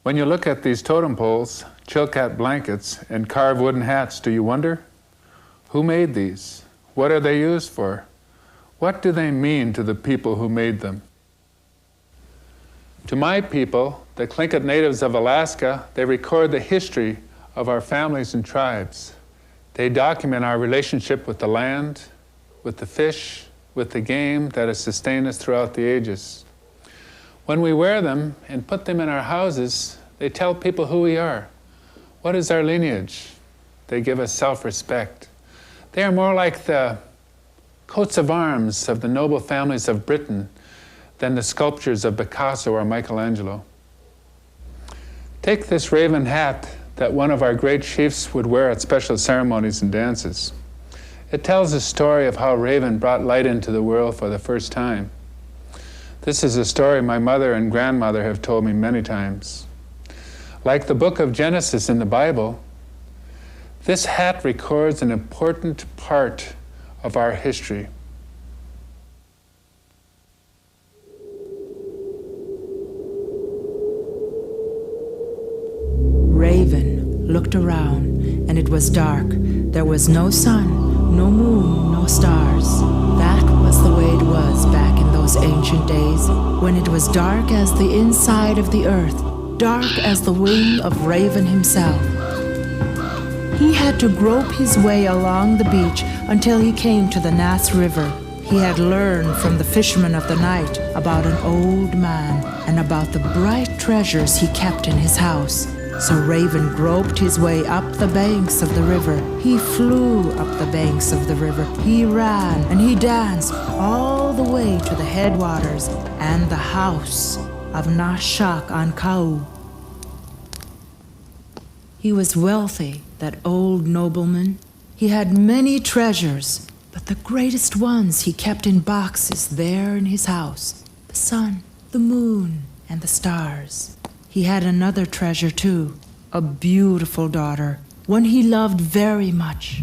When you look at these totem poles, Chilkat blankets, and carved wooden hats, do you wonder? Who made these? What are they used for? What do they mean to the people who made them? To my people, the Tlingit natives of Alaska, they record the history of our families and tribes. They document our relationship with the land, with the fish, with the game that has sustained us throughout the ages. When we wear them and put them in our houses, they tell people who we are. What is our lineage? They give us self-respect. They are more like the coats of arms of the noble families of Britain than the sculptures of Picasso or Michelangelo. Take this raven hat that one of our great chiefs would wear at special ceremonies and dances. It tells a story of how Raven brought light into the world for the first time. This is a story my mother and grandmother have told me many times. Like the book of Genesis in the Bible, this hat records an important part of our history. Raven looked around, and it was dark. There was no sun, no moon, no stars. That was the way it was back in those ancient days, when it was dark as the inside of the earth, dark as the wing of Raven himself. He had to grope his way along the beach until he came to the Nass River. He had learned from the fishermen of the night about an old man and about the bright treasures he kept in his house. So Raven groped his way up the banks of the river. He flew up the banks of the river. He ran and he danced all the way to the headwaters and the house of Nashak-an-Kau. He was wealthy, that old nobleman. He had many treasures, but the greatest ones he kept in boxes there in his house: the sun, the moon, and the stars. He had another treasure too, a beautiful daughter, one he loved very much.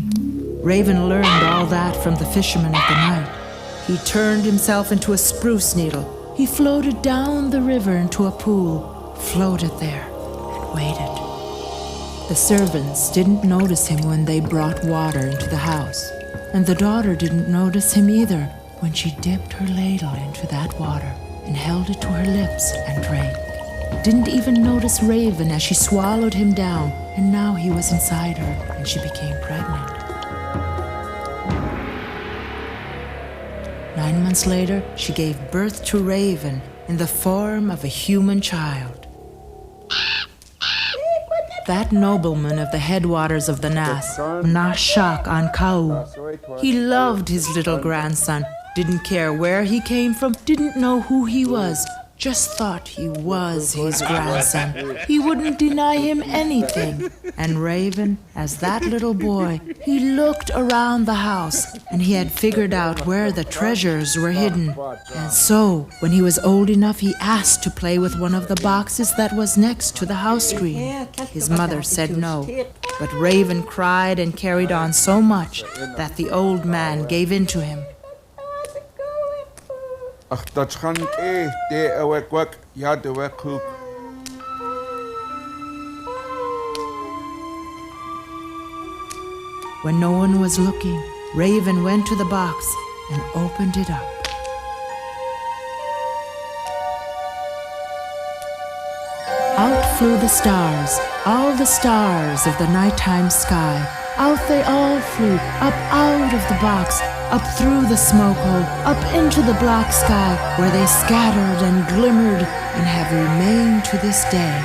Raven learned all that from the fisherman of the night. He turned himself into a spruce needle. He floated down the river into a pool, floated there, and waited. The servants didn't notice him when they brought water into the house, and the daughter didn't notice him either when she dipped her ladle into that water and held it to her lips and drank. Didn't even notice Raven as she swallowed him down, and now he was inside her and she became pregnant. 9 months later, she gave birth to Raven in the form of a human child. That nobleman of the headwaters of the Nass, Nashak-an-Kau, he loved his little grandson, didn't care where he came from, didn't know who he was, just thought he was his grandson. He wouldn't deny him anything. And Raven, as that little boy, he looked around the house, and he had figured out where the treasures were hidden. And so, when he was old enough, he asked to play with one of the boxes that was next to the house screen. His mother said no, but Raven cried and carried on so much that the old man gave in to him. When no one was looking, Raven went to the box and opened it up. Out flew the stars, all the stars of the nighttime sky. Out they all flew, up out of the box, up through the smoke hole, up into the black sky, where they scattered and glimmered and have remained to this day.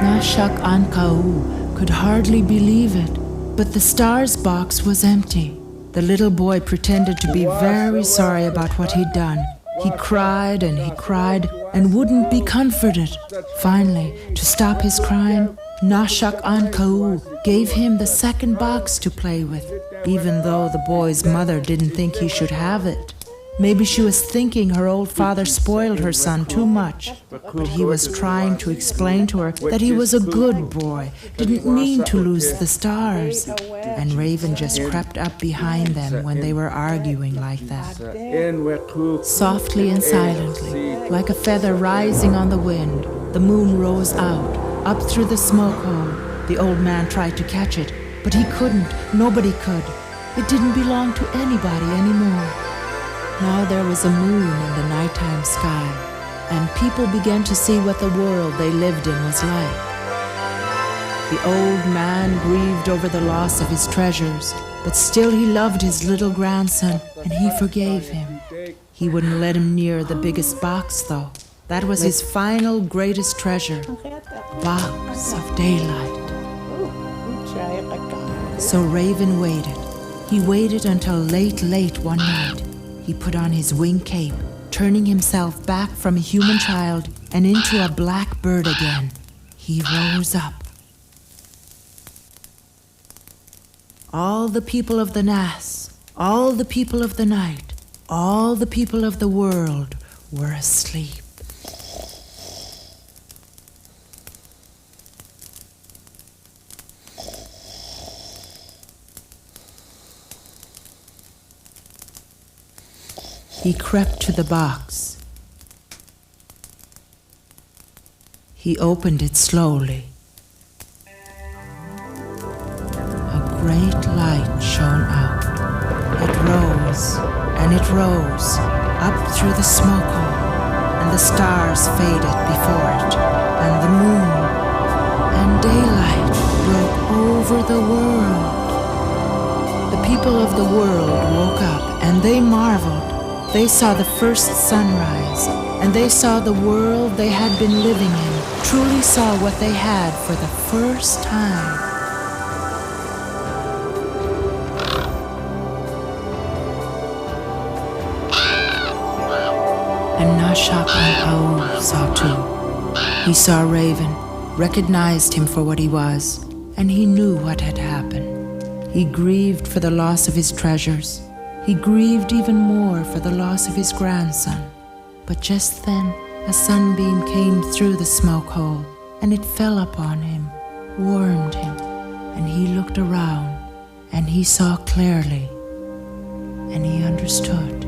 Nashak-an-Kau could hardly believe it, but the stars box was empty. The little boy pretended to be very sorry about what he'd done. He cried and wouldn't be comforted. Finally, to stop his crying, Nashak-an-Kau gave him the second box to play with, even though the boy's mother didn't think he should have it. Maybe she was thinking her old father spoiled her son too much, but he was trying to explain to her that he was a good boy, didn't mean to lose the stars. And Raven just crept up behind them when they were arguing like that. Softly and silently, like a feather rising on the wind, The moon rose out, up through the smoke hole. The old man tried to catch it, but he couldn't. Nobody could. It didn't belong to anybody anymore. Now there was a moon in the nighttime sky, and people began to see what the world they lived in was like. The old man grieved over the loss of his treasures, but still he loved his little grandson, and he forgave him. He wouldn't let him near the biggest box, though. That was his final greatest treasure, box of daylight. So Raven waited. He waited until late one night. He put on his wing cape, turning himself back from a human child and into a black bird again. He rose up. All the people of the Nass, all the people of the night, all the people of the world were asleep. He crept to the box. He opened it slowly. A great light shone out. It rose, and it rose, up through the smoke hole, and the stars faded before it, and the moon, and daylight broke over the world. The people of the world woke up, and they marveled. They saw the first sunrise, and they saw the world they had been living in, truly saw what they had for the first time. And Nashak-an-Aul saw too. He saw Raven, recognized him for what he was, and he knew what had happened. He grieved for the loss of his treasures. He grieved even more for the loss of his grandson. But just then, a sunbeam came through the smoke hole, and it fell upon him, warmed him, and he looked around, and he saw clearly, and he understood.